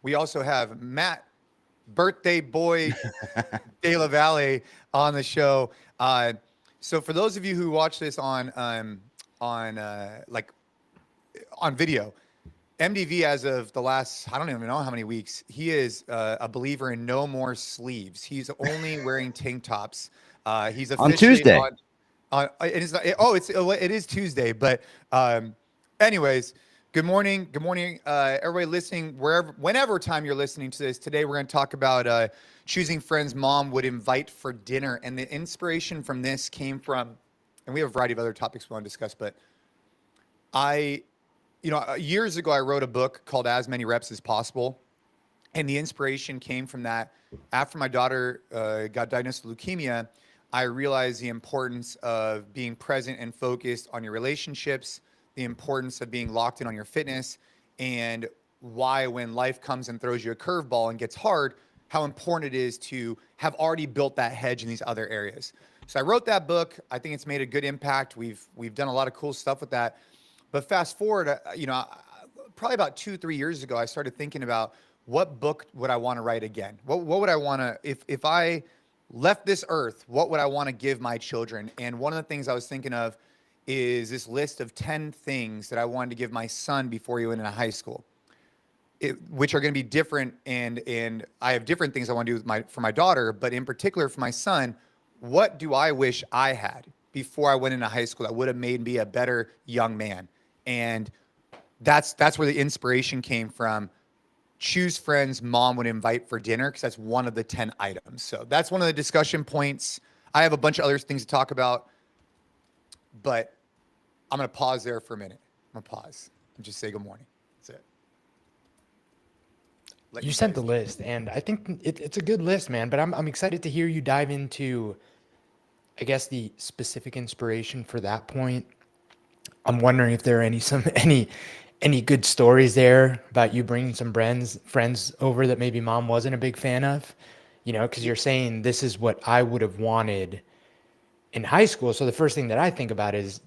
we also have Matt, birthday boy De La Valle, on the show. So for those of you who watch this on like on video, MDV, as of the last, I don't even know how many weeks, he is a believer in no more sleeves. He's only wearing tank tops. He's On officially Tuesday. it is Tuesday, but anyways, good morning, everybody listening, whenever time you're listening to this. Today we're going to talk about choosing friends mom would invite for dinner, and the inspiration from this came from, and we have a variety of other topics we want to discuss, but I, years ago, I wrote a book called As Many Reps as Possible. And the inspiration came from that. After my daughter got diagnosed with leukemia, I realized the importance of being present and focused on your relationships, the importance of being locked in on your fitness, and why, when life comes and throws you a curveball and gets hard, how important it is to have already built that hedge in these other areas. So I wrote that book. I think it's made a good impact. We've done a lot of cool stuff with that. But fast forward, probably about 2-3 years ago, I started thinking about what book would I want to write again? What would I want to, if I left this earth, what would I want to give my children? And one of the things I was thinking of is this list of 10 things that I wanted to give my son before he went into high school, which are going to be different. And I have different things I want to do for my daughter, but in particular for my son, what do I wish I had before I went into high school that would have made me a better young man? And that's where the inspiration came from. Choose friends mom would invite for dinner, because that's one of the 10 items. So that's one of the discussion points. I have a bunch of other things to talk about, but I'm going to pause there for a minute. I'm going to pause and just say good morning. That's it. You sent the list, and I think it's a good list, man. But I'm excited to hear you dive into, I guess, the specific inspiration for that point. I'm wondering if there are any good stories there about you bringing some friends over that maybe mom wasn't a big fan of, because you're saying this is what I would have wanted in high school. So the first thing that I think about is,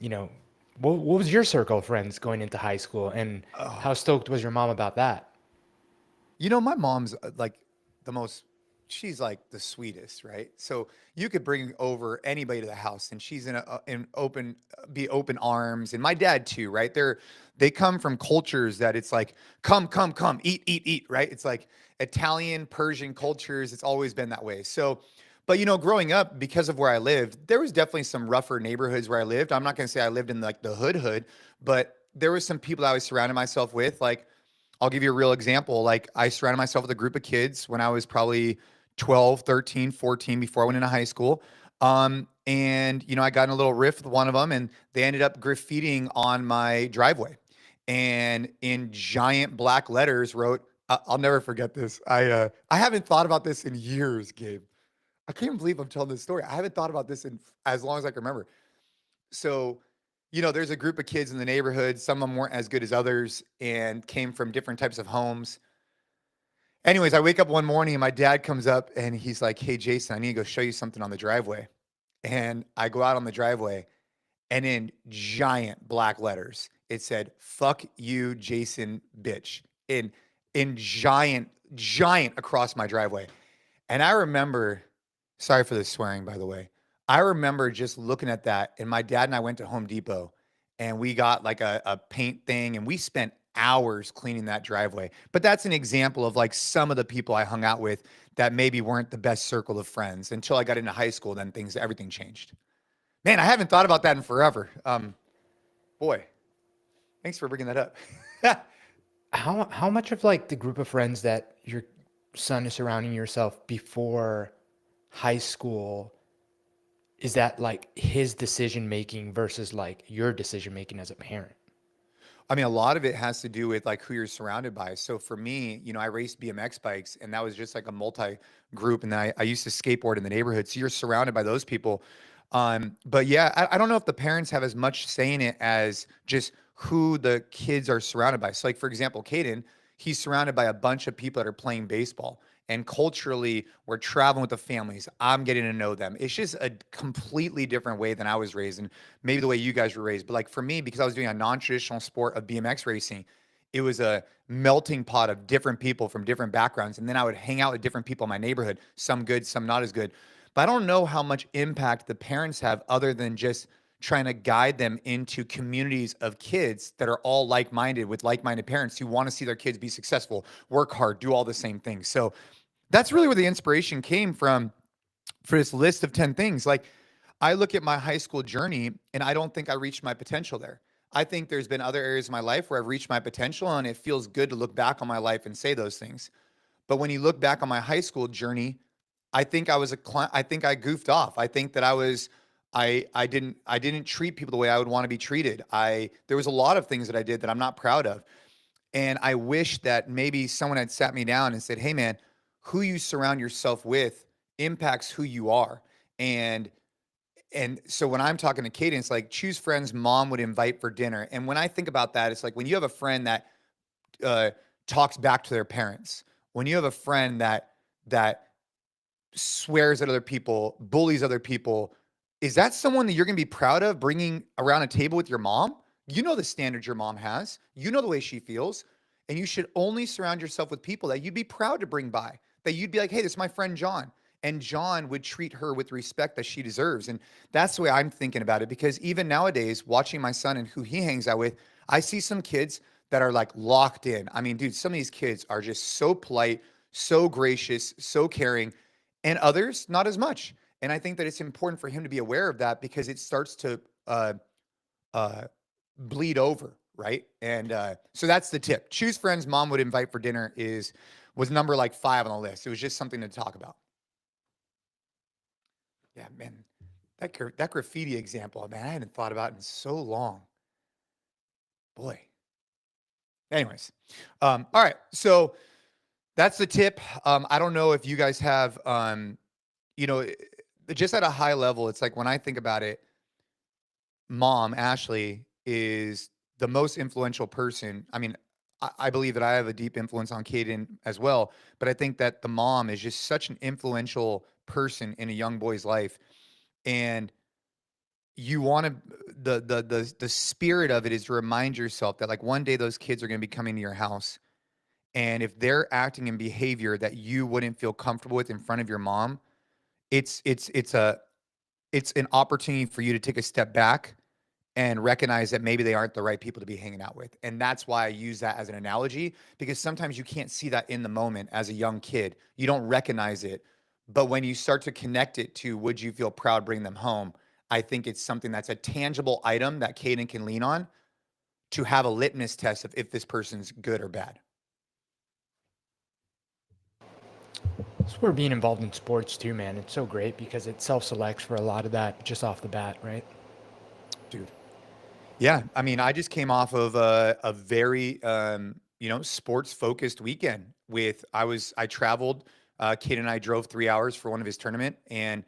what was your circle of friends going into high school, and how stoked was your mom about that? My mom's like she's like the sweetest, right? So you could bring over anybody to the house and she's in open arms. And my dad too, right? They come from cultures that it's like, come, eat, right? It's like Italian, Persian cultures. It's always been that way. So, but growing up, because of where I lived, there was definitely some rougher neighborhoods where I lived. I'm not going to say I lived in like the hood, but there was some people I was surrounding myself with. Like, I'll give you a real example. Like, I surrounded myself with a group of kids when I was probably 12, 13, 14, before I went into high school. And I got in a little riff with one of them, and they ended up graffitiing on my driveway, and in giant black letters wrote, I'll never forget this. I haven't thought about this in years, Gabe. I can't believe I'm telling this story. I haven't thought about this in as long as I can remember. So, there's a group of kids in the neighborhood. Some of them weren't as good as others and came from different types of homes. Anyways, I wake up one morning and my dad comes up and he's like, "Hey, Jason, I need to go show you something on the driveway." And I go out on the driveway, and in giant black letters, it said, "Fuck you, Jason, bitch," in giant across my driveway. And I remember, sorry for the swearing, by the way. I remember just looking at that, and my dad and I went to Home Depot, and we got like a paint thing, and we spent hours cleaning that driveway. But that's an example of like some of the people I hung out with that maybe weren't the best circle of friends until I got into high school. Then everything changed. Man, I haven't thought about that in forever. Boy, thanks for bringing that up. How much of like the group of friends that your son is surrounding yourself before high school, is that like his decision making versus like your decision making as a parent? I mean, a lot of it has to do with like who you're surrounded by. So for me, I raced BMX bikes, and that was just like a multi group. And then I used to skateboard in the neighborhood. So you're surrounded by those people. But yeah, I don't know if the parents have as much say in it as just who the kids are surrounded by. So like, for example, Caden, he's surrounded by a bunch of people that are playing baseball. And culturally, we're traveling with the families. I'm getting to know them. It's just a completely different way than I was raised, and maybe the way you guys were raised. But like for me, because I was doing a non-traditional sport of BMX racing, It was a melting pot of different people from different backgrounds. And then I would hang out with different people in my neighborhood, some good, some not as good. But I don't know how much impact the parents have other than just trying to guide them into communities of kids that are all like-minded with like-minded parents who want to see their kids be successful, work hard, do all the same things. So that's really where the inspiration came from for this list of 10 things. Like, I look at my high school journey and I don't think I reached my potential there. I think there's been other areas of my life where I've reached my potential, and it feels good to look back on my life and say those things. But when you look back on my high school journey, I think I think I goofed off. I think that I didn't treat people the way I would want to be treated. There was a lot of things that I did that I'm not proud of. And I wish that maybe someone had sat me down and said, "Hey man, who you surround yourself with impacts who you are." And so when I'm talking to Kaden, it's like, choose friends mom would invite for dinner. And when I think about that, it's like when you have a friend that uh, talks back to their parents, when you have a friend that swears at other people, bullies other people, is that someone that you're going to be proud of bringing around a table with your mom? You know the standards your mom has. You know the way she feels. And you should only surround yourself with people that you'd be proud to bring by, that you'd be like, hey, this is my friend John. And John would treat her with respect that she deserves. And that's the way I'm thinking about it, because even nowadays, watching my son and who he hangs out with, I see some kids that are like locked in. I mean, dude, some of these kids are just so polite, so gracious, so caring, and others not as much. And I think that it's important for him to be aware of that, because it starts to uh, uh, bleed over, right? And so that's the tip. Choose friends mom would invite for dinner was number like 5 on the list. It was just something to talk about. Yeah, man, that graffiti example, man, I hadn't thought about it in so long. Boy. Anyways, all right. So that's the tip. I don't know if you guys have, you know, just at a high level, it's like when I think about it, mom, Ashley, is the most influential person. I mean, I believe that I have a deep influence on Caden as well, but I think that the mom is just such an influential person in a young boy's life. And you want to, the spirit of it is to remind yourself that like one day those kids are going to be coming to your house. And if they're acting in behavior that you wouldn't feel comfortable with in front of your mom, it's an opportunity for you to take a step back and recognize that maybe they aren't the right people to be hanging out with. And that's why I use that as an analogy, because sometimes you can't see that in the moment as a young kid. You don't recognize it. But when you start to connect it to, would you feel proud bringing them home? I think it's something that's a tangible item that Caden can lean on to have a litmus test of if this person's good or bad. So we're being involved in sports too, man. It's so great because it self-selects for a lot of that just off the bat, right? Dude. Yeah, I mean, I just came off of a very sports focused weekend. I traveled. Kid and I drove 3 hours for one of his tournament, and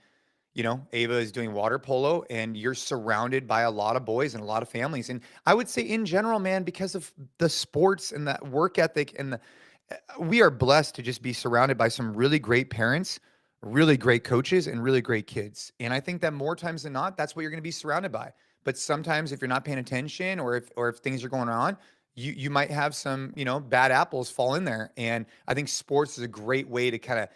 Ava is doing water polo, and you're surrounded by a lot of boys and a lot of families. And I would say in general, man, because of the sports and that work ethic, and we are blessed to just be surrounded by some really great parents, really great coaches, and really great kids. And I think that more times than not, that's what you're going to be surrounded by. But sometimes if you're not paying attention, or if things are going on, you might have some, bad apples fall in there. And I think sports is a great way to kind of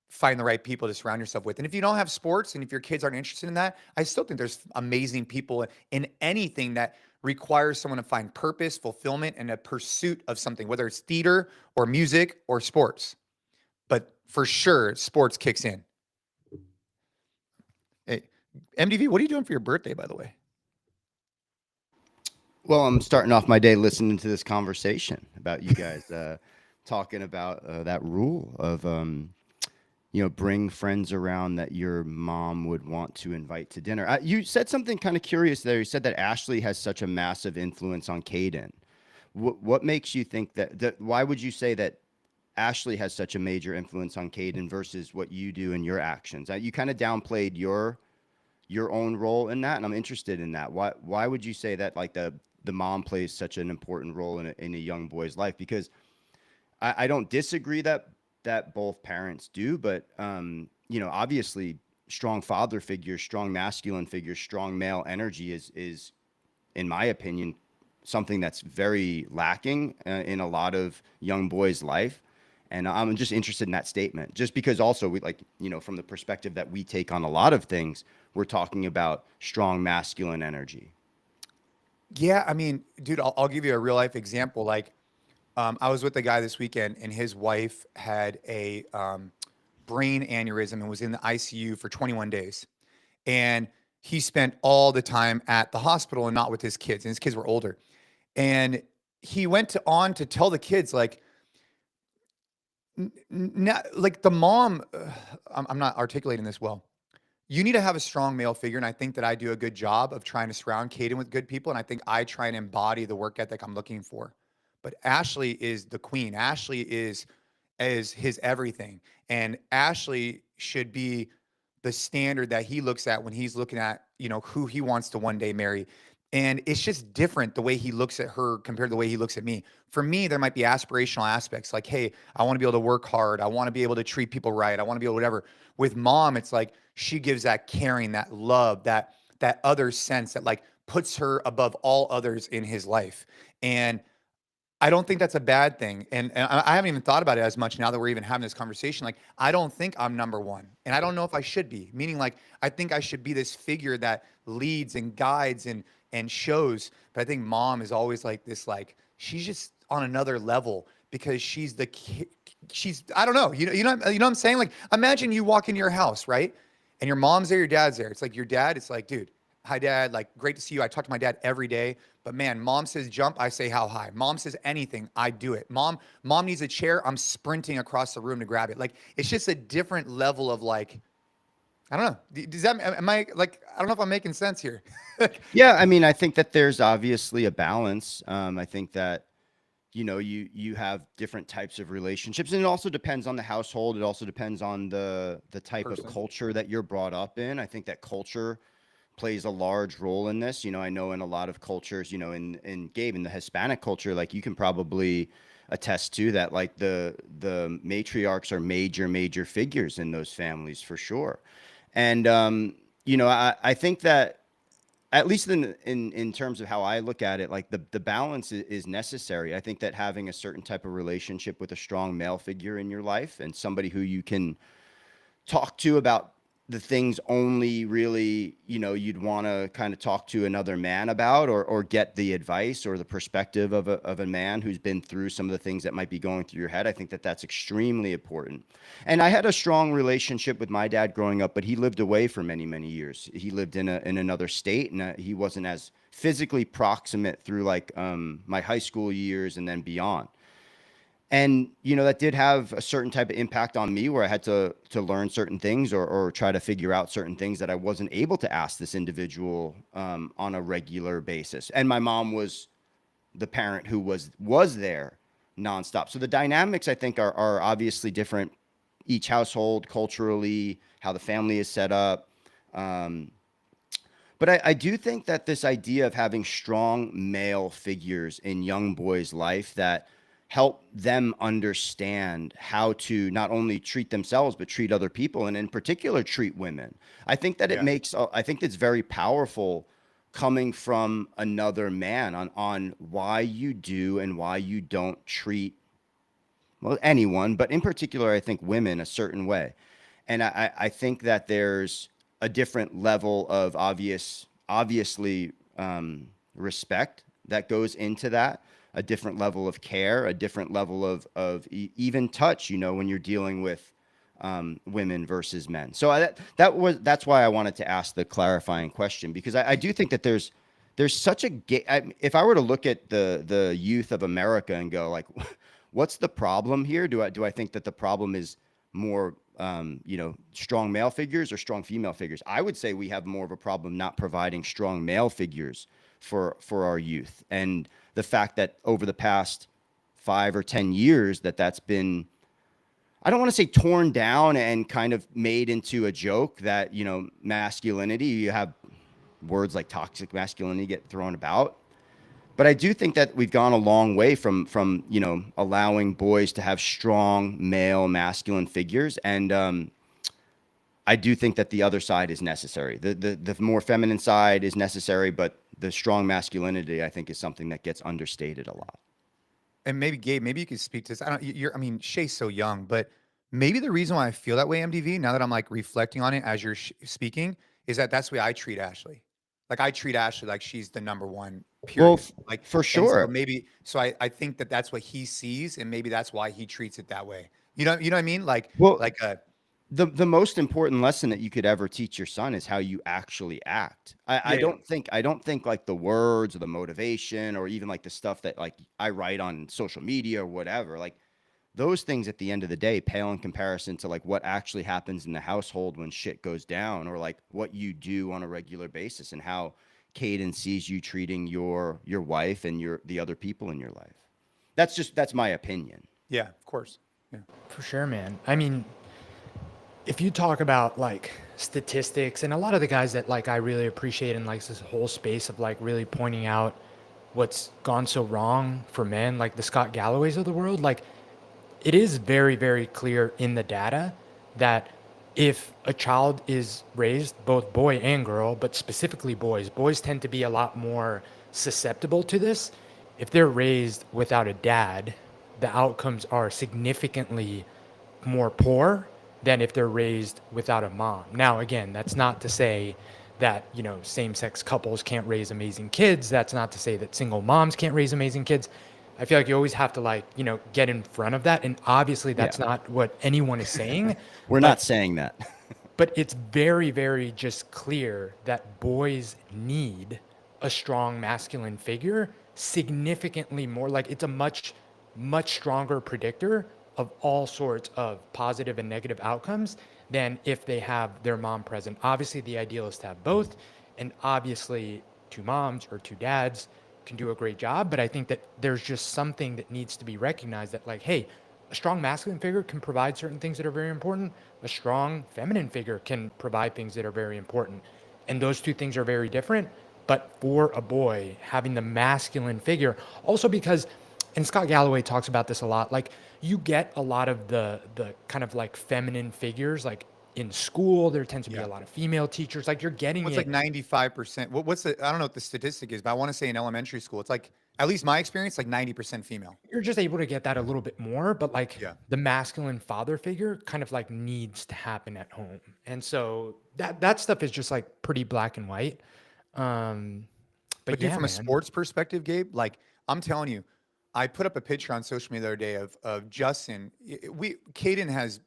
find the right people to surround yourself with. And if you don't have sports and if your kids aren't interested in that, I still think there's amazing people in anything that requires someone to find purpose, fulfillment, and a pursuit of something, whether it's theater or music or sports. But for sure, sports kicks in. Hey, MDV, what are you doing for your birthday, by the way? Well, I'm starting off my day listening to this conversation about you guys talking about that rule of, bring friends around that your mom would want to invite to dinner. You said something kind of curious there. You said that Ashley has such a massive influence on Caden. What makes you think that why would you say that Ashley has such a major influence on Caden versus what you do in your actions? You kind of downplayed your own role in that, and I'm interested in that. Why would you say that, like, the mom plays such an important role in a young boy's life? Because I don't disagree that both parents do, but obviously strong father figures, strong masculine figures, strong male energy is in my opinion something that's very lacking in a lot of young boys' life. And I'm just interested in that statement, just because also we like, you know, from the perspective that we take on a lot of things, we're talking about strong masculine energy. Yeah, I mean, dude, I'll give you a real life example. Like, I was with a guy this weekend, and his wife had a brain aneurysm and was in the ICU for 21 days. And he spent all the time at the hospital and not with his kids. And his kids were older. And he went on to tell the kids, like, like the mom, I'm not articulating this well. You need to have a strong male figure. And I think that I do a good job of trying to surround Caden with good people. And I think I try and embody the work ethic I'm looking for. But Ashley is the queen. Ashley is his everything. And Ashley should be the standard that he looks at when he's looking at, you know, who he wants to one day marry. And it's just different the way he looks at her compared to the way he looks at me. For me, there might be aspirational aspects like, hey, I want to be able to work hard. I want to be able to treat people right. I want to be able to whatever. With mom, it's like she gives that caring, that love, that other sense that like puts her above all others in his life. And I don't think that's a bad thing. And I haven't even thought about it as much now that we're even having this conversation. Like, I don't think I'm number one. And I don't know if I should be. Meaning, like, I think I should be this figure that leads and guides and shows. But I think mom is always like this, like, she's just on another level because she's I don't know. You know what I'm saying? Like, imagine you walk into your house, right? And your mom's there, your dad's there. It's like your dad, it's like, dude, hi dad, like great to see you. I talk to my dad every day, but man, mom says jump, I say how high. Mom says anything, I do it. Mom needs a chair, I'm sprinting across the room to grab it. Like, it's just a different level of like, I don't know. Does that, am I like, I don't know if I'm making sense here. Yeah, I mean, I think that there's obviously a balance. I think that, you know, you have different types of relationships, and it also depends on the household. It also depends on the type of culture that you're brought up in. I think that culture plays a large role in this. You know, I know in a lot of cultures, you know, in Gabe, in the Hispanic culture, like you can probably attest to that, like the matriarchs are major figures in those families for sure. And you know, I think that at least in terms of how I look at it, like the balance is necessary. I think that having a certain type of relationship with a strong male figure in your life and somebody who you can talk to about the things only really, you know, you'd want to kind of talk to another man about, or get the advice or the perspective of a man who's been through some of the things that might be going through your head. I think that that's extremely important. And I had a strong relationship with my dad growing up, but he lived away for many years. He lived in another state, and he wasn't as physically proximate through like my high school years and then beyond. And, you know, that did have a certain type of impact on me where I had to learn certain things or try to figure out certain things that I wasn't able to ask this individual on a regular basis. And my mom was the parent who was there nonstop. So the dynamics, I think, are obviously different, each household, culturally, how the family is set up. But I do think that this idea of having strong male figures in young boys' life that help them understand how to not only treat themselves, but treat other people, and in particular, treat women. I think that I think it's very powerful coming from another man on why you do and why you don't treat, well, anyone, but in particular, I think women a certain way. And I think that there's a different level of obviously respect that goes into that, a different level of care, a different level of even touch, you know, when you're dealing with women versus men. So that's why I wanted to ask the clarifying question, because I do think that there's such a if I were to look at the youth of America and go like, what's the problem here? Do I think that the problem is more you know, strong male figures or strong female figures? I would say we have more of a problem not providing strong male figures for our youth, and the fact that over the past 5 or 10 years that's been, I don't want to say torn down and kind of made into a joke that, you know, masculinity, you have words like toxic masculinity get thrown about. But I do think that we've gone a long way from you know, allowing boys to have strong male masculine figures. And I do think that the other side is necessary. The more feminine side is necessary, but the strong masculinity, I think, is something that gets understated a lot. And maybe Gabe, maybe you could speak to this. I mean, Shay's so young, but maybe the reason why I feel that way, MDV, now that I'm like reflecting on it as you're speaking, is that that's the way I treat Ashley. Like I treat Ashley like she's the number one, Well, period. Like, for and so sure. maybe, so I think that that's what he sees, and maybe that's why he treats it that way. You know what I mean? Well, Like, the most important lesson that you could ever teach your son is how you actually act. I yeah, don't think like the words or the motivation or even like the stuff that like I write on social media or whatever, like those things at the end of the day pale in comparison to like what actually happens in the household when shit goes down, or like what you do on a regular basis and how Caden sees you treating your wife and the other people in your life. That's my opinion. yeah, of course. Yeah. For sure, man. I mean, if you talk about like statistics, and a lot of the guys that like I really appreciate in like this whole space of like really pointing out what's gone so wrong for men, like the Scott Galloways of the world, like it is very, very clear in the data that if a child is raised, both boy and girl, but specifically boys tend to be a lot more susceptible to this. If they're raised without a dad, the outcomes are significantly more poor than if they're raised without a mom. Now, again, that's not to say that, you know, same-sex couples can't raise amazing kids. That's not to say that single moms can't raise amazing kids. I feel like you always have to like, you know, get in front of that. And obviously that's Yeah. not what anyone is saying. We're but not saying that. but it's very, very just clear that boys need a strong masculine figure significantly more. Like it's a much, much stronger predictor of all sorts of positive and negative outcomes than if they have their mom present. Obviously, the ideal is to have both. And obviously, two moms or two dads can do a great job. But I think that there's just something that needs to be recognized that, like, hey, a strong masculine figure can provide certain things that are very important. A strong feminine figure can provide things that are very important. And those two things are very different. But for a boy, having the masculine figure, also because, and Scott Galloway talks about this a lot, like you get a lot of the kind of like feminine figures, like in school, there tends to be Yeah. a lot of female teachers, like you're getting What's it. like 95%? What's the, I don't know what the statistic is, but I want to say in elementary school, it's like, at least my experience, like 90% female. You're just able to get that a little bit more, but like Yeah. the masculine father figure kind of like needs to happen at home. And so that stuff is just like pretty black and white. Um, But but dude, yeah, from a man. sports perspective, Gabe, like I'm telling you, I put up a picture on social media the other day of Justin. Caden has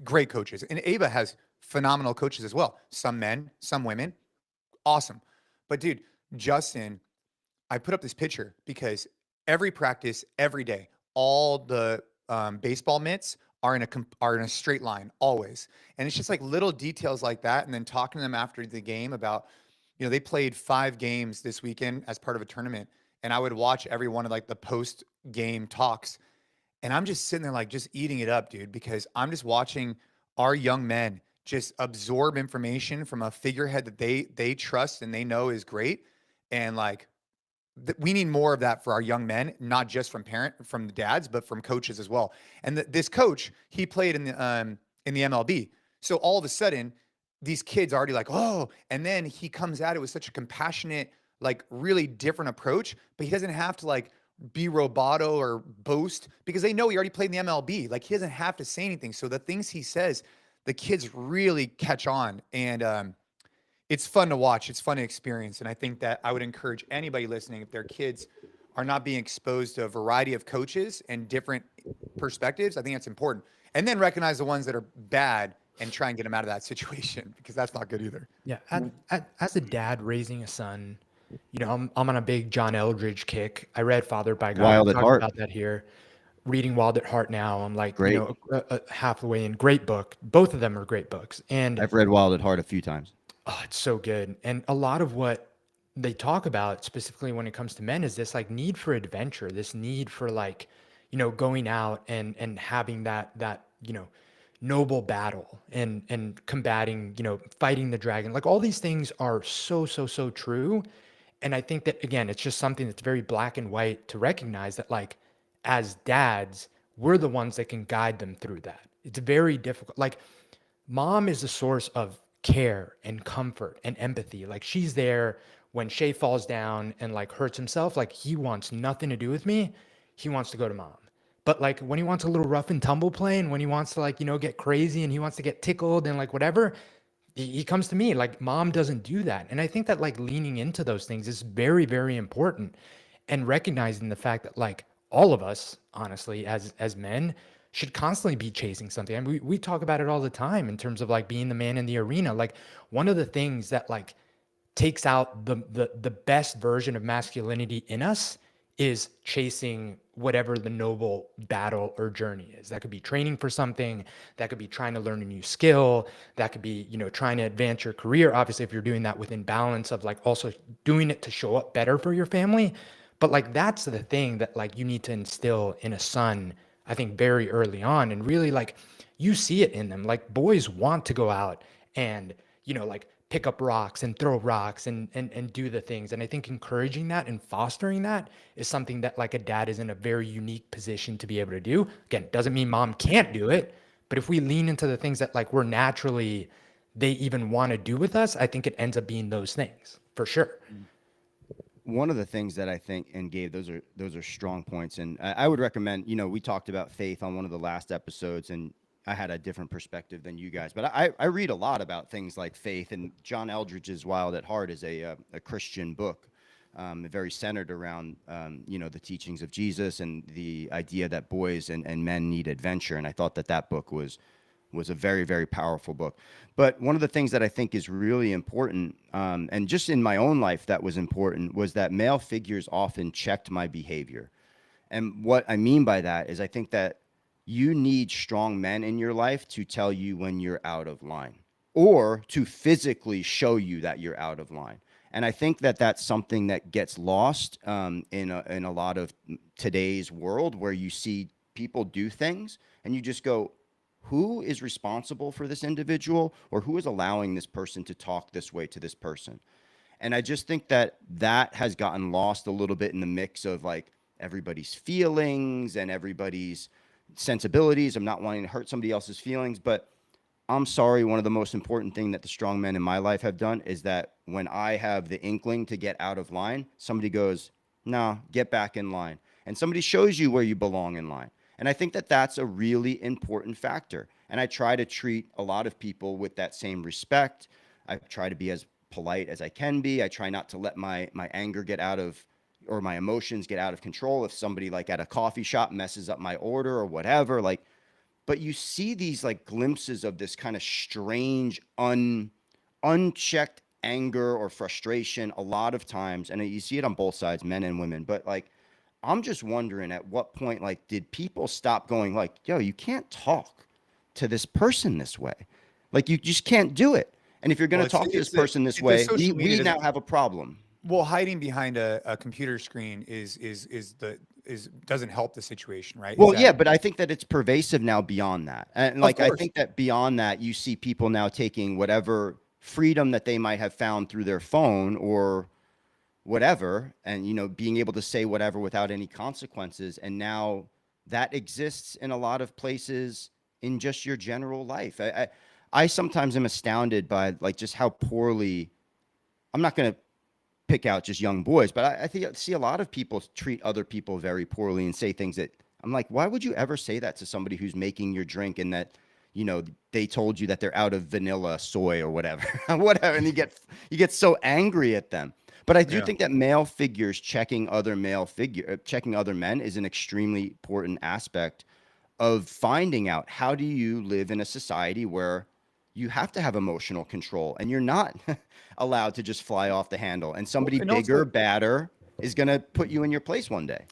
great coaches, and Ava has phenomenal coaches as well. Some men, some women, awesome. But dude, Justin, I put up this picture because every practice, every day, all the baseball mitts are in a straight line always, and it's just like little details like that. And then talking to them after the game about, you know, they played 5 games this weekend as part of a tournament, and I would watch every one of like the post game talks, and I'm just sitting there like just eating it up, dude, because I'm just watching our young men just absorb information from a figurehead that they trust and they know is great, and like we need more of that for our young men, not just from the dads, but from coaches as well. And this coach, he played in the MLB. So all of a sudden, these kids already like, oh, and then he comes at it with such a compassionate, like really different approach, but he doesn't have to like be roboto or boast because they know he already played in the MLB. Like he doesn't have to say anything. So the things he says, the kids really catch on. And it's fun to watch. It's fun to experience. And I think that I would encourage anybody listening, if their kids are not being exposed to a variety of coaches and different perspectives, I think that's important. And then recognize the ones that are bad and try and get them out of that situation because that's not good either. Yeah. As a dad raising a son, you know, I'm on a big John Eldridge kick. I read Fathered by God. Wild We at talked Heart. about that here. Reading Wild at Heart now. I'm like, you Great. know, half the way in. Great book. Both of them are great books. And I've read Wild at Heart a few times. oh, it's so good. And a lot of what they talk about specifically when it comes to men is this like need for adventure, this need for like, you know, going out and having that, you know, noble battle and combating, you know, fighting the dragon. Like all these things are so true. And I think that again, it's just something that's very black and white to recognize that like as dads, we're the ones that can guide them through that. It's very difficult. Like mom is a source of care and comfort and empathy. Like she's there when Shay falls down and like hurts himself, like he wants nothing to do with me. He wants to go to mom. But like when he wants a little rough and tumble play and when he wants to like, get crazy and he wants to get tickled and like whatever, he comes to me. Like mom doesn't do that. And I think that like leaning into those things is very, very important, and recognizing the fact that like all of us, honestly, as men, should constantly be chasing something. And we talk about it all the time in terms of like being the man in the arena. Like one of the things that like takes out the best version of masculinity in us is chasing whatever the noble battle or journey is. That could be training for something, that could be trying to learn a new skill, that could be, trying to advance your career. Obviously, if you're doing that within balance of like also doing it to show up better for your family. But like that's the thing that like you need to instill in a son, I think, very early on. And really like you see it in them. Like boys want to go out and, like pick up rocks and throw rocks and do the things. And I think encouraging that and fostering that is something that like a dad is in a very unique position to be able to do. Again, doesn't mean mom can't do it, but if we lean into the things that like we're naturally, they even want to do with us, I think it ends up being those things for sure. One of the things that I think, and Gabe, those are strong points. And I would recommend, we talked about faith on one of the last episodes, and I had a different perspective than you guys, but I read a lot about things like faith, and John Eldridge's Wild at Heart is a Christian book, very centered around, the teachings of Jesus and the idea that boys and men need adventure. And I thought that book was a very, very powerful book. But one of the things that I think is really important, and just in my own life that was important, was that male figures often checked my behavior. And what I mean by that is I think that you need strong men in your life to tell you when you're out of line, or to physically show you that you're out of line. And I think that that's something that gets lost in a lot of today's world, where you see people do things and you just go, who is responsible for this individual, or who is allowing this person to talk this way to this person? And I just think that has gotten lost a little bit in the mix of like everybody's feelings and everybody's sensibilities. I'm not wanting to hurt somebody else's feelings, but I'm sorry, one of the most important thing that the strong men in my life have done is that when I have the inkling to get out of line, somebody goes, no, get back in line. And somebody shows you where you belong in line. And I think that that's a really important factor. And I try to treat a lot of people with that same respect. I try to be as polite as I can be. I try not to let my anger get out of, or my emotions get out of control. If somebody like at a coffee shop messes up my order or whatever, like, but you see these like glimpses of this kind of strange, unchecked anger or frustration a lot of times. And you see it on both sides, men and women. But like, I'm just wondering at what point, like, did people stop going like, yo, you can't talk to this person this way. Like, you just can't do it. And if you're going to talk to this person this way, we now have a problem. Well, hiding behind a computer screen doesn't help the situation, right? Well, yeah, but I think that it's pervasive now beyond that. And like, I think that beyond that, you see people now taking whatever freedom that they might have found through their phone or whatever, and, being able to say whatever without any consequences. And now that exists in a lot of places in just your general life. I sometimes am astounded by like just how poorly, I'm not going to pick out just young boys, but I think I see a lot of people treat other people very poorly and say things that I'm like, why would you ever say that to somebody who's making your drink and that, they told you that they're out of vanilla, soy, or whatever, whatever. And you get so angry at them. But I do think that male figures checking other men is an extremely important aspect of finding out, how do you live in a society where you have to have emotional control and you're not allowed to just fly off the handle, and somebody bigger, badder is going to put you in your place one day.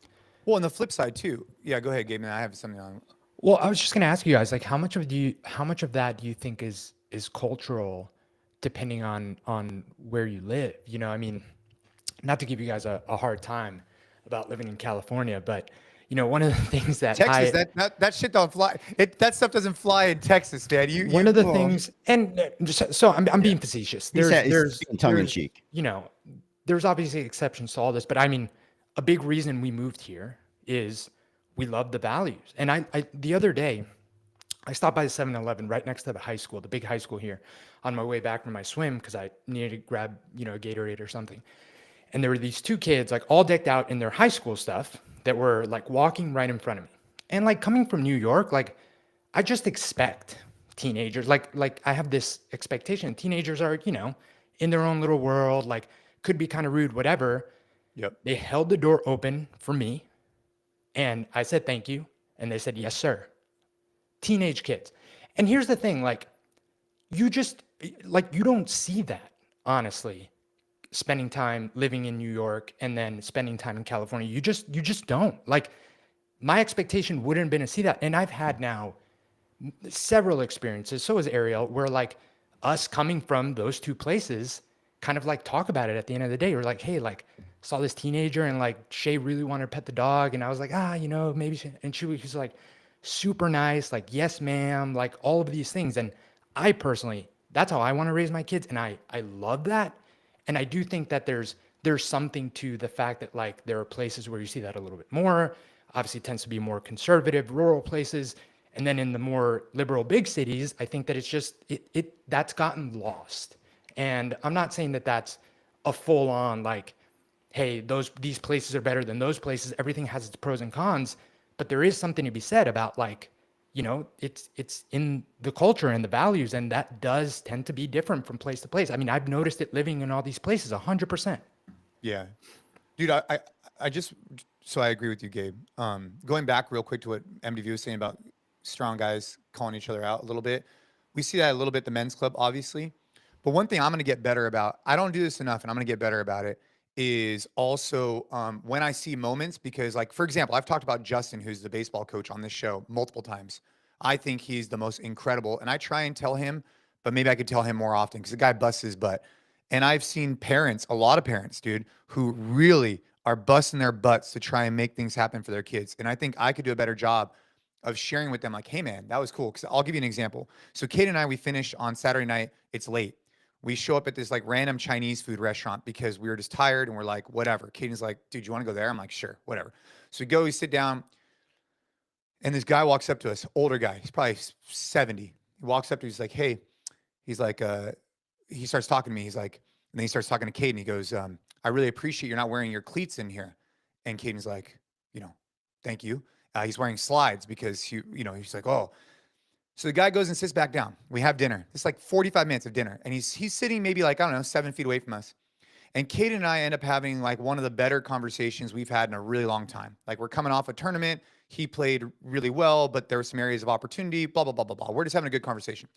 Well, on the flip side too. Yeah, go ahead, Gabe. I have something on. Well, I was just going to ask you guys, like, how much of that do you think is cultural, depending on where you live? I mean, not to give you guys a hard time about living in California, but one of the things that Texas, that shit don't fly. That stuff doesn't fly in Texas, man. One of the things, and just, so I'm being facetious. There's tongue in cheek. There's obviously exceptions to all this, but I mean, a big reason we moved here is we love the values. And I the other day, I stopped by the 7-Eleven right next to the high school, the big high school here, on my way back from my swim because I needed to grab a Gatorade or something. And there were these two kids like all decked out in their high school stuff that were like walking right in front of me. And like coming from New York, like I just expect teenagers, like I have this expectation. Teenagers are, you know, in their own little world, like could be kind of rude, whatever. Yep. They held the door open for me and I said thank you. And they said, yes, sir. Teenage kids. And here's the thing, like you just like you don't see that, honestly, spending time living in New York and then spending time in California. You just don't. Like my expectation wouldn't have been to see that. And I've had now several experiences, so has Ariel, where like us coming from those two places kind of like talk about it at the end of the day. We're like, hey, like saw this teenager and like Shay really wanted to pet the dog. And I was like, you know, maybe and she was like super nice, like, yes, ma'am, like all of these things. And I personally, that's how I want to raise my kids. And I love that. And I do think that there's something to the fact that like there are places where you see that a little bit more. Obviously, it tends to be more conservative, rural places. And then in the more liberal big cities, I think that it's just that's gotten lost. And I'm not saying that that's a full on like, hey, these places are better than those places. Everything has its pros and cons, but there is something to be said about like, you know, it's in the culture and the values, and that does tend to be different from place to place. I mean, I've noticed it living in all these places 100%. Yeah, dude, I just, so I agree with you, Gabe. Going back real quick to what MDV was saying about strong guys calling each other out a little bit. We see that a little bit at the men's club, obviously. But one thing I'm going to get better about, I don't do this enough and I'm going to get better about it, is also when I see moments, because like, for example, I've talked about Justin, who's the baseball coach on this show multiple times. I think he's the most incredible. And I try and tell him, but maybe I could tell him more often because the guy busts his butt. And I've seen parents, a lot of parents, dude, who really are busting their butts to try and make things happen for their kids. And I think I could do a better job of sharing with them, like, hey, man, that was cool. Because I'll give you an example. So Kate and I, we finished on Saturday night. It's late. We show up at this like random Chinese food restaurant because we were just tired and we're like, whatever. Katie's like, dude, you want to go there? I'm like, sure, whatever. So we go, we sit down, and this guy walks up to us, older guy. He's probably 70. He walks up to us, he's like, hey, he's like, he starts talking to me. He's like, and then he starts talking to Kate and he goes, I really appreciate you're not wearing your cleats in here. And Caden's like, you know, thank you. He's wearing slides because he's like, oh. So the guy goes and sits back down. We have dinner. It's like 45 minutes of dinner. And he's sitting maybe like, I don't know, 7 feet away from us. And Kate and I end up having like one of the better conversations we've had in a really long time. Like we're coming off a tournament. He played really well, but there were some areas of opportunity, blah, blah, blah, blah, blah. We're just having a good conversation.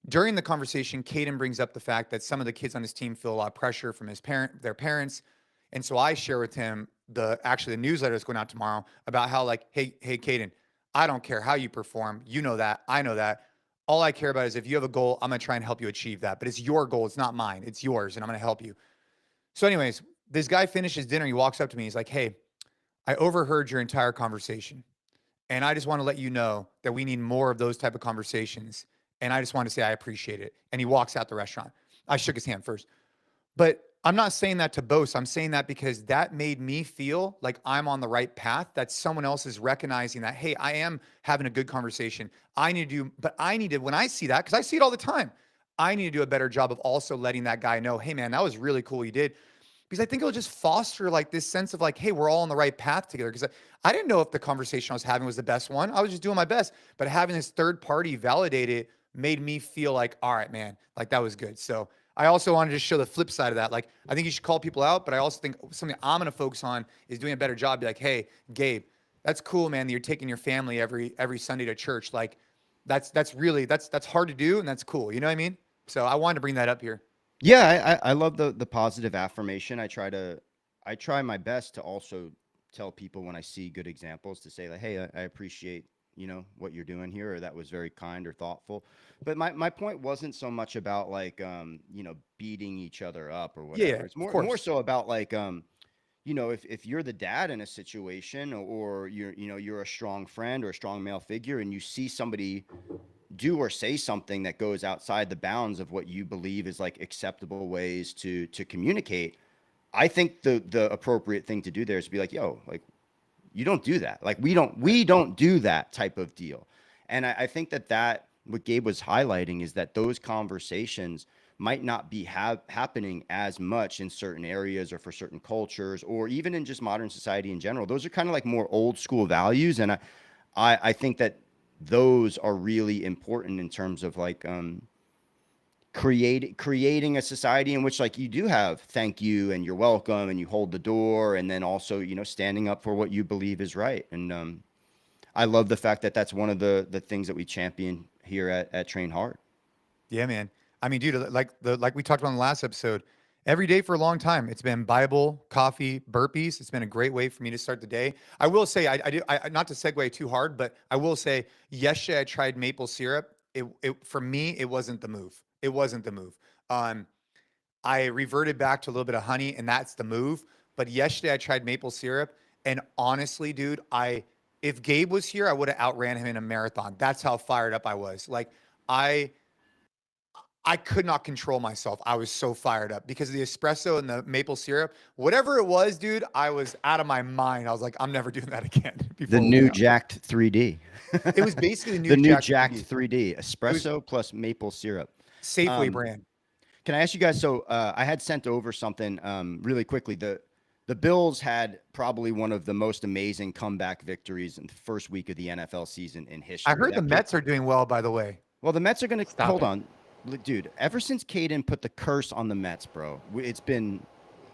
During the conversation, Caden brings up the fact that some of the kids on his team feel a lot of pressure from their parents. And so I share with him the newsletter that's going out tomorrow about how like, hey, Caden, I don't care how you perform. You know that. I know that. All I care about is if you have a goal, I'm going to try and help you achieve that. But it's your goal. It's not mine. It's yours. And I'm going to help you. So anyways, this guy finishes dinner. He walks up to me. He's like, hey, I overheard your entire conversation. And I just want to let you know that we need more of those type of conversations. And I just want to say I appreciate it. And he walks out the restaurant. I shook his hand first. But I'm not saying that to boast. I'm saying that because that made me feel like I'm on the right path, that someone else is recognizing that, hey, I am having a good conversation. When I see that, because I see it all the time, I need to do a better job of also letting that guy know, hey, man, that was really cool you did. Because I think it'll just foster like this sense of like, hey, we're all on the right path together. Because I didn't know if the conversation I was having was the best one. I was just doing my best. But having this third party validate it made me feel like, all right, man, like that was good. So I also wanted to show the flip side of that. Like, I think you should call people out, but I also think something I'm going to focus on is doing a better job. Be like, hey, Gabe, that's cool, man, that you're taking your family every Sunday to church. Like, that's hard to do, and that's cool. You know what I mean? So I wanted to bring that up here. Yeah, I love the positive affirmation. I try my best to also tell people when I see good examples to say like, hey, I appreciate what you're doing here, or that was very kind or thoughtful. But my point wasn't so much about like beating each other up or whatever. Yeah, it's more so about like if you're the dad in a situation, or you're a strong friend or a strong male figure, and you see somebody do or say something that goes outside the bounds of what you believe is like acceptable ways to communicate, I think the appropriate thing to do there is to be like, yo, like, you don't do that. Like, we don't do that type of deal. And I think that what Gabe was highlighting is that those conversations might not be happening as much in certain areas or for certain cultures, or even in just modern society in general. Those are kind of like more old school values. And I think that those are really important in terms of like, creating a society in which like you do have thank you and you're welcome and you hold the door, and then also, you know, standing up for what you believe is right. And I love the fact that that's one of the things that we champion here at Train Hard. Yeah, man. I mean, dude, like we talked about in the last episode, every day for a long time, it's been Bible, coffee, burpees. It's been a great way for me to start the day. I will say, I not to segue too hard, but I will say, yesterday I tried maple syrup. It for me, it wasn't the move. It wasn't the move. I reverted back to a little bit of honey, and that's the move. But yesterday I tried maple syrup, and honestly, dude, if Gabe was here, I would have outran him in a marathon. That's how fired up I was. Like I I could not control myself. I was so fired up because of the espresso and the maple syrup. Whatever it was, dude, I was out of my mind. I was like, I'm never doing that again. The Before we new went out. Jacked 3D. It was basically the The new Jack Jacked 3D. 3D. Espresso plus maple syrup. Safeway brand. Can I ask you guys? So I had sent over something really quickly. The Bills had probably one of the most amazing comeback victories in the first week of the NFL season in history. I heard the Mets are doing well, by the way. Well, the Mets are going to Stop hold it. on, dude. Ever since Caden put the curse on the Mets, bro, it's been.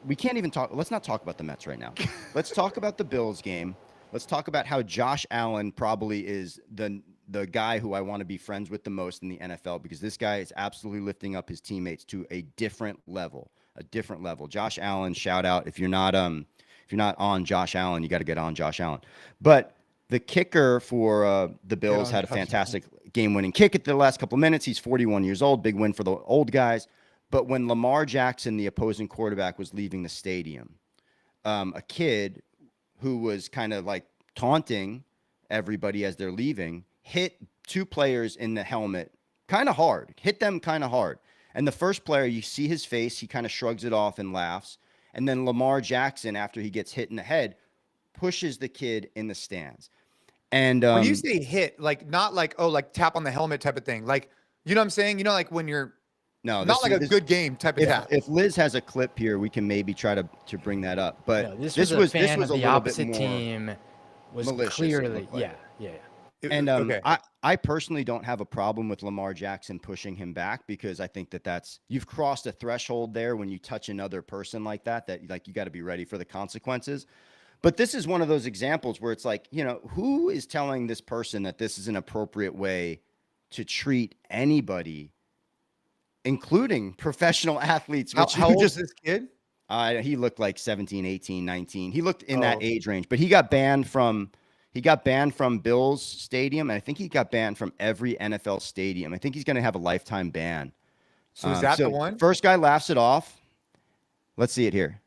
We can't even talk. Let's not talk about the Mets right now. Let's talk about the Bills game. Let's talk about how Josh Allen probably is the guy who I want to be friends with the most in the NFL, because this guy is absolutely lifting up his teammates to a different level. Josh Allen, shout out. If you're not on Josh Allen, you got to get on Josh Allen. But the kicker for the Bills had a fantastic game-winning kick at the last couple of minutes. He's 41 years old, big win for the old guys. But when Lamar Jackson, the opposing quarterback, was leaving the stadium, a kid who was kind of like taunting everybody as they're leaving hit two players in the helmet kind of hard, And the first player, you see his face, he kind of shrugs it off and laughs. And then Lamar Jackson, after he gets hit in the head, pushes the kid in the stands. And When you say hit, like not like, oh, like tap on the helmet type of thing. Like, you know what I'm saying? You know, like when you're not like a good game type of tap. If Liz has a clip here, we can maybe try to bring that up. But No, this was a fan of the little opposite bit more team. Was malicious, it clearly, looked like. yeah. And Okay. I personally don't have a problem with Lamar Jackson pushing him back, because I think that's you've crossed a threshold there when you touch another person like that like you got to be ready for the consequences. But this is one of those examples where it's like, you know, who is telling this person that this is an appropriate way to treat anybody, including professional athletes? How old is this kid? He looked like 17, 18, 19. He looked in that age range, but he got banned from Bills Stadium, and I think he got banned from every NFL stadium. I think he's going to have a lifetime ban. So is that the one? First guy laughs it off. Let's see it here.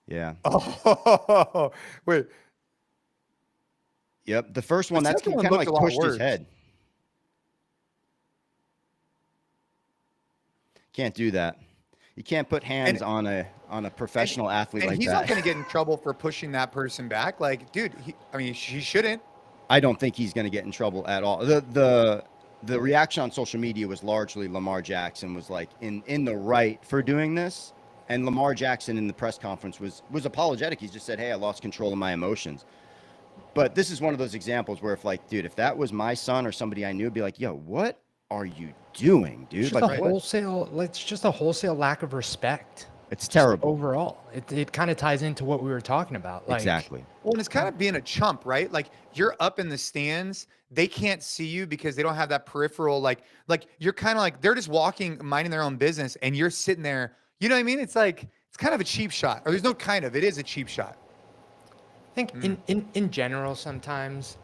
Yeah. Oh, wait. Yep. The first one, The that's second kind one of like looked a lot pushed his worse. head. Can't do that. You can't put hands on a professional athlete And like he's that. not going to get in trouble for pushing that person back. Like, dude, he shouldn't. I don't think he's going to get in trouble at all. The reaction on social media was largely Lamar Jackson was like in the right for doing this, and Lamar Jackson in the press conference was apologetic. He just said, "Hey, I lost control of my emotions." But this is one of those examples where if that was my son or somebody I knew, I'd be like, "Yo, what are you doing, dude?" It's Like, just a wholesale lack of respect. it's terrible. Overall, it kind of ties into what we were talking about. Like, Exactly. Well, and it's kind of being a chump, right? Like you're up in the stands, they can't see you because they don't have that peripheral. Like you're kind of like they're just walking, minding their own business, and you're sitting there. You know what I mean? It's like it's kind of a cheap shot, or there's no kind of. It is a cheap shot. I think in general sometimes,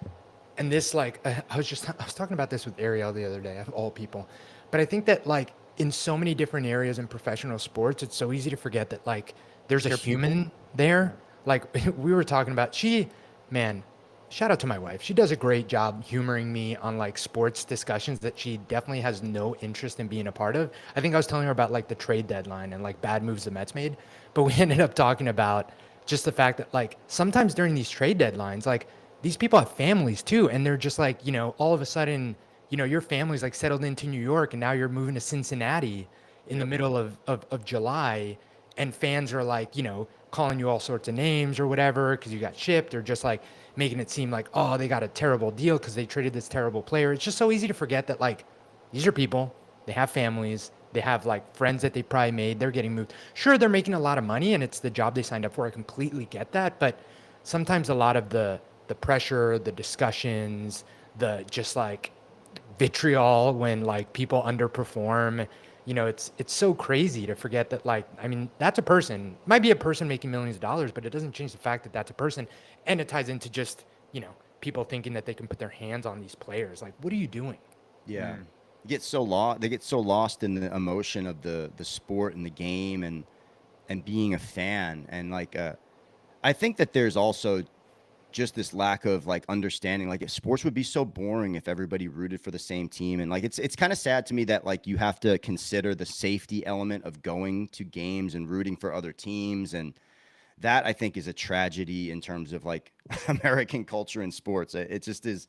and this I was talking about this with Ariel the other day, of all people, but I think that like in so many different areas in professional sports, it's so easy to forget that like there's a human there. Like we were talking about, shout out to my wife. She does a great job humoring me on like sports discussions that she definitely has no interest in being a part of. I think I was telling her about like the trade deadline and like bad moves the Mets made, but we ended up talking about just the fact that like sometimes during these trade deadlines, like these people have families too, and they're just like, you know, all of a sudden, your family's like settled into New York and now you're moving to Cincinnati in the middle of July, and fans are like, calling you all sorts of names or whatever because you got shipped, or just like making it seem like, oh, they got a terrible deal because they traded this terrible player. It's just so easy to forget that, like, these are people, they have families, they have like friends that they probably made, they're getting moved. Sure, they're making a lot of money and it's the job they signed up for. I completely get that. But sometimes a lot of the pressure, the discussions, the just like vitriol when like people underperform, it's so crazy to forget that, like, I mean, that's a person, might be a person making millions of dollars, but it doesn't change the fact that that's a person. And it ties into just, people thinking that they can put their hands on these players. Like, what are you doing? Yeah. You get so lost. They get so lost in the emotion of the sport and the game and being a fan. And like, I think that there's also just this lack of like understanding. Like, if sports would be so boring if everybody rooted for the same team. And like, it's kind of sad to me that like you have to consider the safety element of going to games and rooting for other teams. And that, I think, is a tragedy in terms of like American culture in sports. It just is.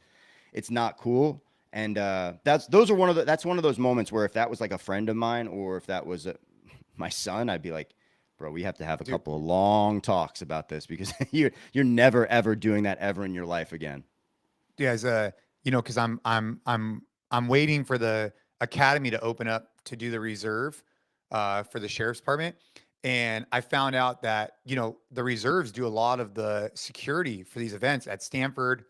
It's not cool. And that's one of those moments where if that was like a friend of mine, or if that was my son, I'd be like, bro, we have to have a couple of long talks about this, because you're never ever doing that ever in your life again. Yeah, because I'm waiting for the academy to open up to do the reserve for the sheriff's department. And I found out that, the reserves do a lot of the security for these events at Stanford.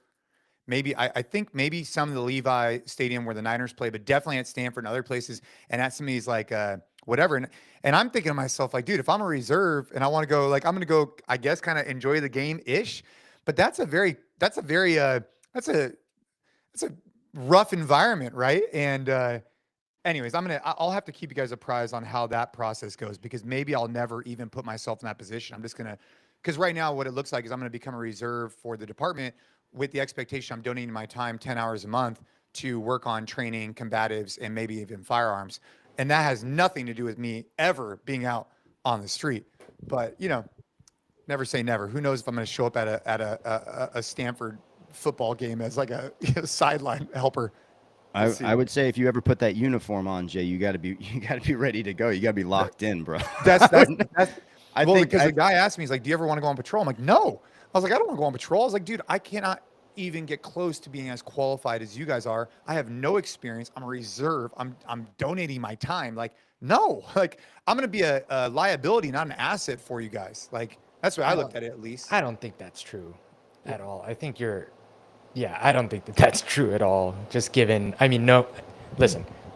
Maybe I think maybe some of the Levi Stadium where the Niners play, but definitely at Stanford and other places. And at some of these like whatever. And I'm thinking to myself, like, dude, if I'm a reserve and I want to go, like, I'm gonna go, I guess, kind of enjoy the game ish. But that's a rough environment, right? And anyways, I'll have to keep you guys apprised on how that process goes, because maybe I'll never even put myself in that position. I'm just because right now what it looks like is I'm gonna become a reserve for the department, with the expectation I'm donating my time 10 hours a month to work on training combatives and maybe even firearms. And that has nothing to do with me ever being out on the street. But, never say never. Who knows if I'm going to show up at a Stanford football game as like a sideline helper. I would say if you ever put that uniform on, Jay, you got to be ready to go. You got to be locked in, bro. That's because the guy asked me, he's like, "Do you ever want to go on patrol?" I'm like, "No." I was like, "I don't want to go on patrol." I was like, "Dude, I cannot even get close to being as qualified as you guys are. I have no experience. I'm a reserve. I'm donating my time. Like, no, like I'm going to be a liability, not an asset for you guys." Like, that's what I looked at it, at least. I don't think that's true at all. I think I don't think that's true at all. Just given, I mean, no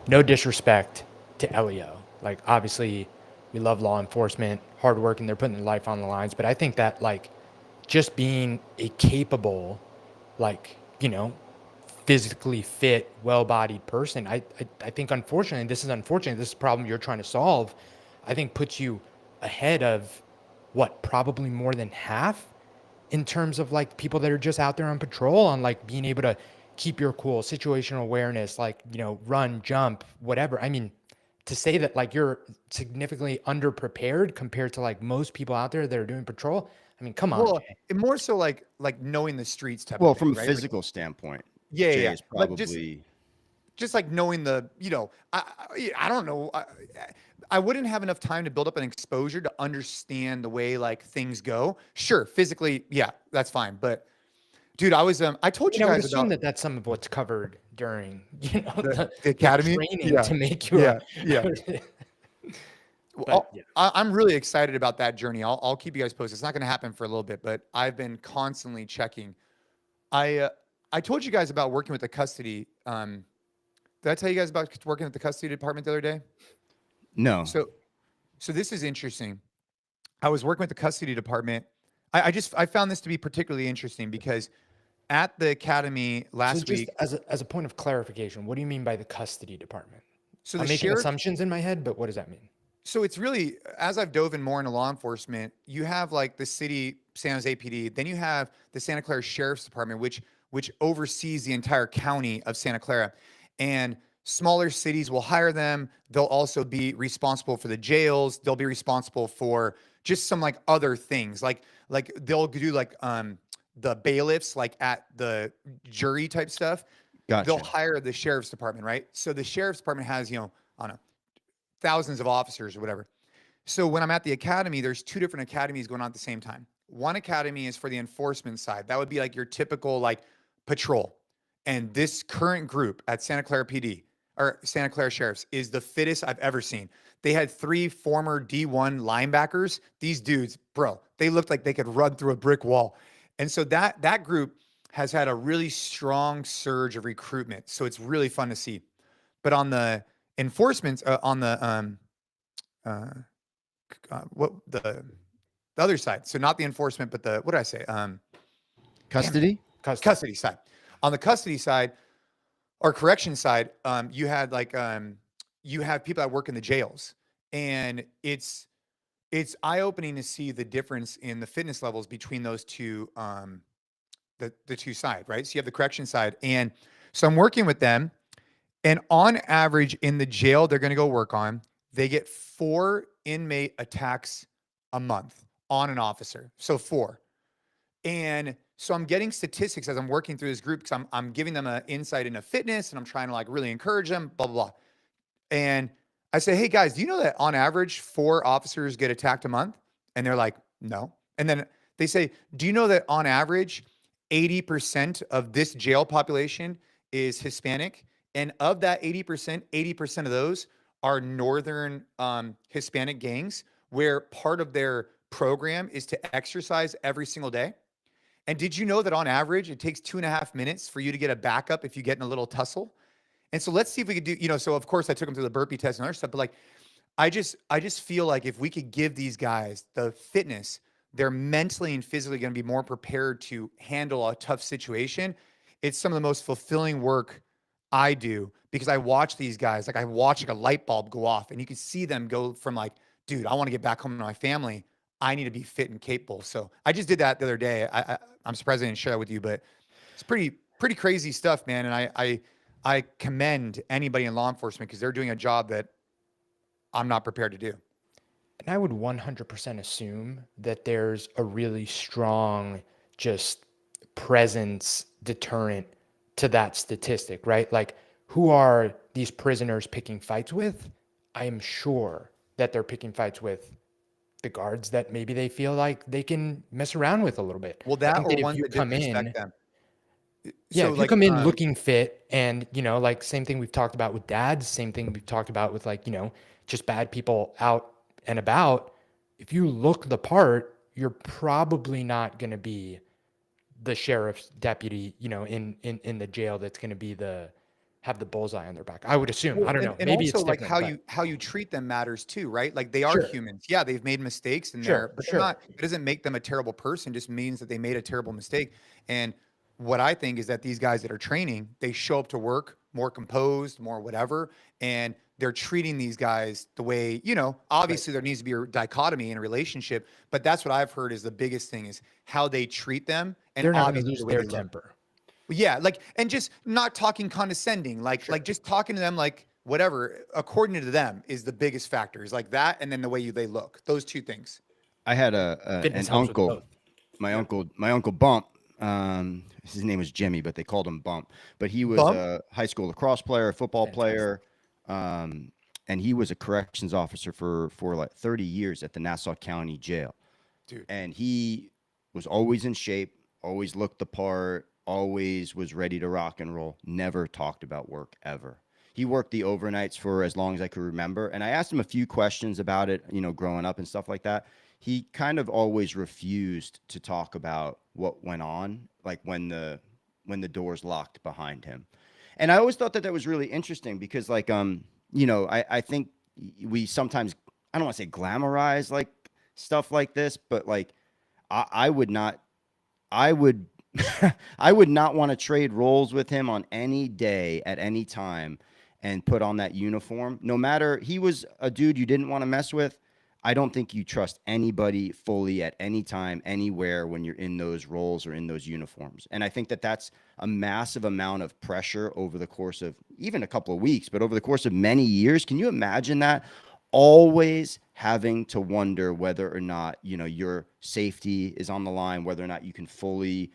disrespect to Elio. Like, obviously we love law enforcement, hard work, and they're putting their life on the lines. But I think that, like, just being a capable, like, physically fit, well-bodied person, I think, unfortunately, this is a problem you're trying to solve, I think puts you ahead of probably more than half in terms of like people that are just out there on patrol, on like being able to keep your cool, situational awareness, like, run, jump, whatever. I mean, to say that like you're significantly underprepared compared to like most people out there that are doing patrol, I mean, come on. Well, and more so like knowing the streets type well, of thing, from a physical standpoint. Yeah, Jay yeah. is probably Like just like knowing the, I don't know. I wouldn't have enough time to build up an exposure to understand the way like things go. Sure, physically, yeah, that's fine. But dude, I told you I would guys assume about that that's some of what's covered during, the academy training to make you. Yeah. Well, I'm really excited about that journey. I'll keep you guys posted. It's not going to happen for a little bit, but I've been constantly checking. I told you guys about working with the custody. Did I tell you guys about working at the custody department the other day? No. So this is interesting. I was working with the custody department. I found this to be particularly interesting because at the academy last week. As a point of clarification, what do you mean by the custody department? So I'm making assumptions in my head, but what does that mean? So it's really, as I've dove in more into law enforcement, you have like the city, San Jose PD, then you have the Santa Clara Sheriff's Department, which oversees the entire county of Santa Clara. And smaller cities will hire them. They'll also be responsible for the jails. They'll be responsible for just some like other things. Like they'll do like the bailiffs, like at the jury type stuff. they'll Gotcha. hire the sheriff's department, right? So the sheriff's department has, I don't know, thousands of officers or whatever. So when I'm at the academy, there's two different academies going on at the same time. One academy is for the enforcement side. That would be like your typical like patrol. And this current group at Santa Clara PD or Santa Clara Sheriffs is the fittest I've ever seen. They had 3 former D1 linebackers. These dudes, bro, they looked like they could run through a brick wall. And so that group has had a really strong surge of recruitment. So it's really fun to see. But on the enforcement, on the uh, what the other side. So not the enforcement, but the what did I say? Custody? Custody side. On the custody side or correction side, you had like you have people that work in the jails, and it's eye-opening to see the difference in the fitness levels between those two the two side, right? So you have the correction side, and so I'm working with them, and on average in the jail they're going to go work on, they get 4 inmate attacks a month on an officer. So 4. And so I'm getting statistics as I'm working through this group because I'm giving them an insight into fitness and I'm trying to like really encourage them, blah, blah, blah. And I say, hey guys, do you know that on average 4 officers get attacked a month? And they're like, no. And then they say, do you know that on average 80% of this jail population is Hispanic? And of that 80% of those are northern Hispanic gangs where part of their program is to exercise every single day. And did you know that on average, it takes 2.5 minutes for you to get a backup if you get in a little tussle? And so let's see if we could do, so of course I took them through the burpee test and other stuff, but like, I just feel like if we could give these guys the fitness, they're mentally and physically going to be more prepared to handle a tough situation. It's some of the most fulfilling work I do because I watch these guys, like I watch like a light bulb go off and you can see them go from like, dude, I want to get back home to my family. I need to be fit and capable. So I just did that the other day. I'm surprised I didn't share that with you, but it's pretty crazy stuff, man. And I commend anybody in law enforcement because they're doing a job that I'm not prepared to do. And I would 100% assume that there's a really strong just presence deterrent to that statistic, right? Like, who are these prisoners picking fights with? I am sure that they're picking fights with the guards that maybe they feel like they can mess around with a little bit. Well, that or ones that disrespect them. Yeah, So if you like, come in looking fit and, like same thing we've talked about with dads, same thing we've talked about with like, just bad people out and about. If you look the part, you're probably not going to be the sheriff's deputy, in the jail that's going to be have the bullseye on their back. I would assume. Well, I don't know. and Maybe also it's like different, how you treat them matters too, right? Like they are Sure. humans. Yeah, they've made mistakes and Sure, but sure. it doesn't make them a terrible person, just means that they made a terrible mistake. And what I think is that these guys that are training, they show up to work more composed, more whatever, and they're treating these guys the way, obviously there needs to be a dichotomy in a relationship, but that's what I've heard is the biggest thing is how they treat them and They're not going obviously to lose the way their they look. temper. Yeah, like, and just not talking condescending, like just talking to them like whatever, according to them, is the biggest factor. Is like that, and then the way they look. Those two things. I had Fitness an helps with uncle, both. my uncle Bump. His name was Jimmy, but they called him Bump. But he was Bump? a high school lacrosse player, a football player, and he was a corrections officer for like 30 years at the Nassau County Jail. Dude. And he was always in shape, always looked the part, always was ready to rock and roll. Never talked about work ever. He worked the overnights for as long as I could remember. And I asked him a few questions about it, growing up and stuff like that. He kind of always refused to talk about what went on, like when the doors locked behind him. And I always thought that was really interesting because like, I think we sometimes, I don't want to say glamorize like stuff like this, but like I would not I would not trade roles with him on any day at any time and put on that uniform. No matter, he was a dude you didn't want to mess with. I don't think you trust anybody fully at any time, anywhere when you're in those roles or in those uniforms. And I think that that's a massive amount of pressure over the course of even a couple of weeks, but over the course of many years. Can you imagine that? Always having to wonder whether or not, your safety is on the line, whether or not you can fully,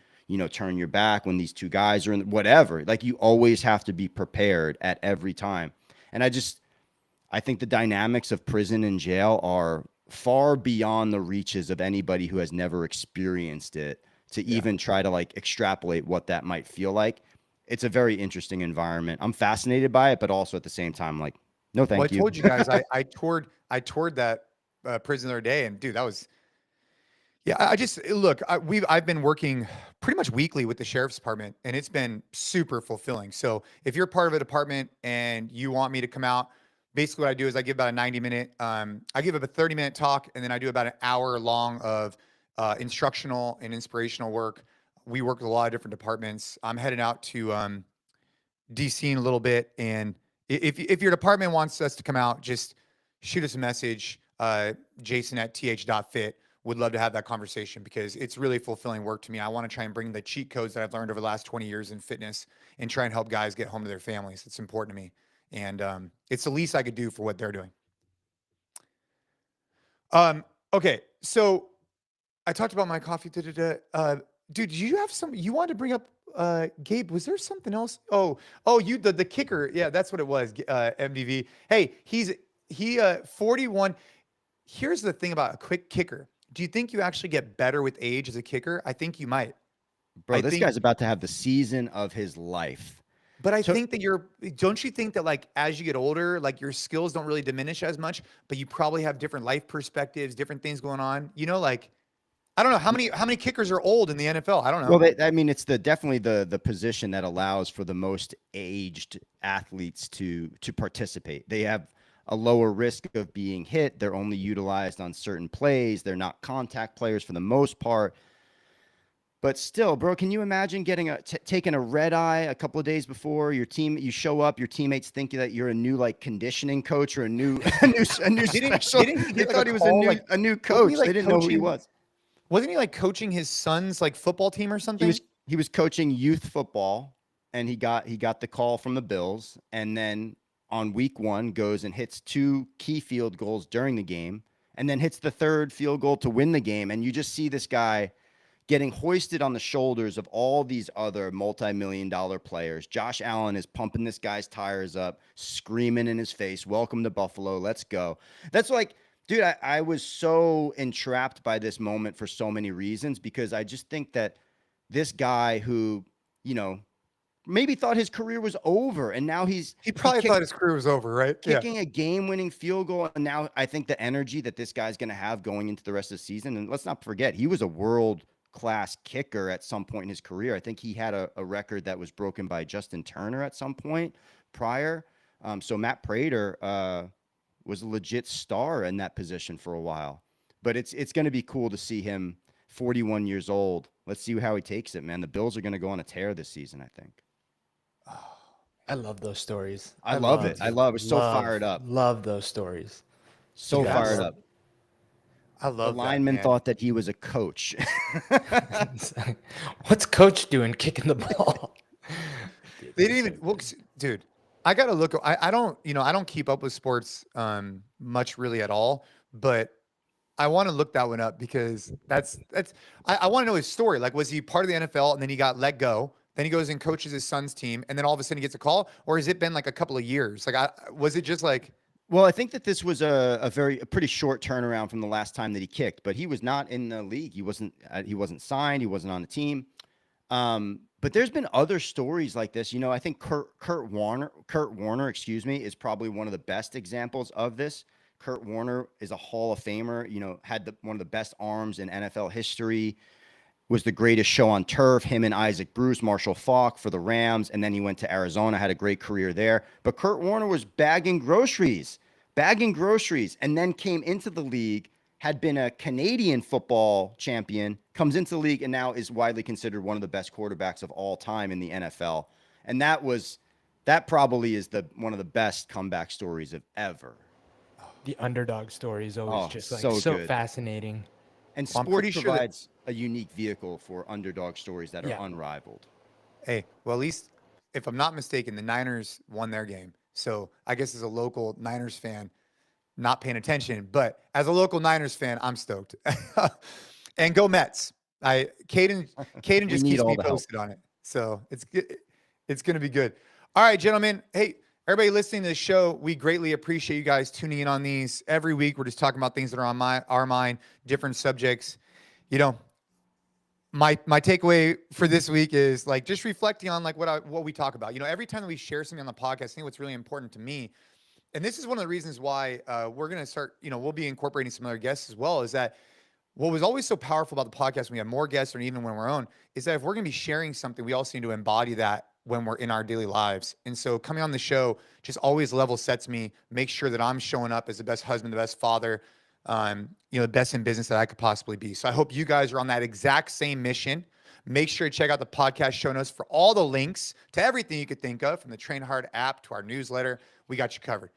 turn your back when these two guys are in whatever. Like, you always have to be prepared at every time. And I think the dynamics of prison and jail are far beyond the reaches of anybody who has never experienced it to even try to like extrapolate what that might feel like. It's a very interesting environment. I'm fascinated by it, but also at the same time, like, no, thank you. I told you guys, I toured that prison the other day, and dude, that was, yeah, I just look, I've been working pretty much weekly with the sheriff's department, and it's been super fulfilling. So if you're part of a department and you want me to come out, basically what I do is I give about a 90-minute, I give up a 30-minute talk, and then I do about an hour long of instructional and inspirational work. We work with a lot of different departments. I'm heading out to DC in a little bit, and if your department wants us to come out, just shoot us a message, Jason@th.fit. Would love to have that conversation because it's really fulfilling work to me. I want to try and bring the cheat codes that I've learned over the last 20 years in fitness and try and help guys get home to their families. It's important to me. And it's the least I could do for what they're doing. Okay. So I talked about my coffee. Dude, did you have you wanted to bring up, Gabe, was there something else? Oh, the kicker. Yeah, that's what it was. MDV. Hey, he 41. Here's the thing about a quick kicker. Do you think you actually get better with age as a kicker? I think you might. Bro, this guy's about to have the season of his life. But I think that don't you think that like as you get older, like your skills don't really diminish as much, but you probably have different life perspectives, different things going on. Like, I don't know how many kickers are old in the NFL. I don't know. Well, I mean, it's definitely the position that allows for the most aged athletes to participate. They have a lower risk of being hit. They're only utilized on certain plays. They're not contact players for the most part. But still, bro, can you imagine taking a red eye a couple of days before you show up, your teammates think that you're a new like conditioning coach or a new special. They thought he was a new coach. They didn't know who he was. Wasn't he like coaching his son's like football team or something? He was coaching youth football, and he got the call from the Bills, and then on week 1 goes and hits 2 key field goals during the game, and then hits the 3rd field goal to win the game. And you just see this guy getting hoisted on the shoulders of all these other multi-million-dollar players. Josh Allen is pumping this guy's tires up, screaming in his face, "Welcome to Buffalo, let's go." That's like, dude, I was so entrapped by this moment for so many reasons, because I just think that this guy who, maybe thought his career was over, and now he probably thought his career was over, right? Kicking a game-winning field goal, and now I think the energy that this guy's going to have going into the rest of the season, and let's not forget, he was a world-class kicker at some point in his career. I think he had a record that was broken by Justin Turner at some point prior. So Matt Prater was a legit star in that position for a while. But it's going to be cool to see him 41 years old. Let's see how he takes it, man. The Bills are going to go on a tear this season, I think. I love those stories. I love it. So fired up. Love those stories. So fired up. I love the lineman thought that he was a coach. What's coach doing kicking the ball? They didn't even dude. I gotta look. I don't keep up with sports much really at all, but I want to look that one up because I want to know his story. Like, was he part of the NFL and then he got let go? Then he goes and coaches his son's team, and then all of a sudden he gets a call, or has it been like a couple of years? Like, was it just like? Well, I think that this was a pretty short turnaround from the last time that he kicked, but he was not in the league. He wasn't signed. He wasn't on the team. But there's been other stories like this. I think Kurt Warner, is probably one of the best examples of this. Kurt Warner is a Hall of Famer. Had one of the best arms in NFL history. Was the greatest show on turf, him and Isaac Bruce, Marshall Faulk for the Rams, and then he went to Arizona, had a great career there. But Kurt Warner was bagging groceries, and then came into the league, had been a Canadian football champion, comes into the league, and now is widely considered one of the best quarterbacks of all time in the NFL. And that probably is one of the best comeback stories of ever. The underdog story is always just like so fascinating. And sports provides a unique vehicle for underdog stories that are unrivaled. Hey, well, at least if I'm not mistaken, the Niners won their game. So I guess as a local Niners fan, not paying attention, but as a local Niners fan, I'm stoked. And go Mets. Caden We just need keeps all me the help. posted on it. So it's going to be good. All right, gentlemen. Hey, everybody listening to the show, we greatly appreciate you guys tuning in on these every week. We're just talking about things that are on our mind, different subjects. You know, my takeaway for this week is like just reflecting on like what we talk about. You know, every time that we share something on the podcast, I think what's really important to me, and this is one of the reasons why we're going to start, you know, we'll be incorporating some other guests as well, is that what was always so powerful about the podcast when we have more guests or even when we're on is that if we're going to be sharing something, we also need to embody that when we're in our daily lives. And so coming on the show just always level sets me, make sure that I'm showing up as the best husband, the best father, you know, the best in business that I could possibly be. So I hope you guys are on that exact same mission. Make sure to check out the podcast show notes for all the links to everything you could think of, from the Train Hard app to our newsletter. We got you covered.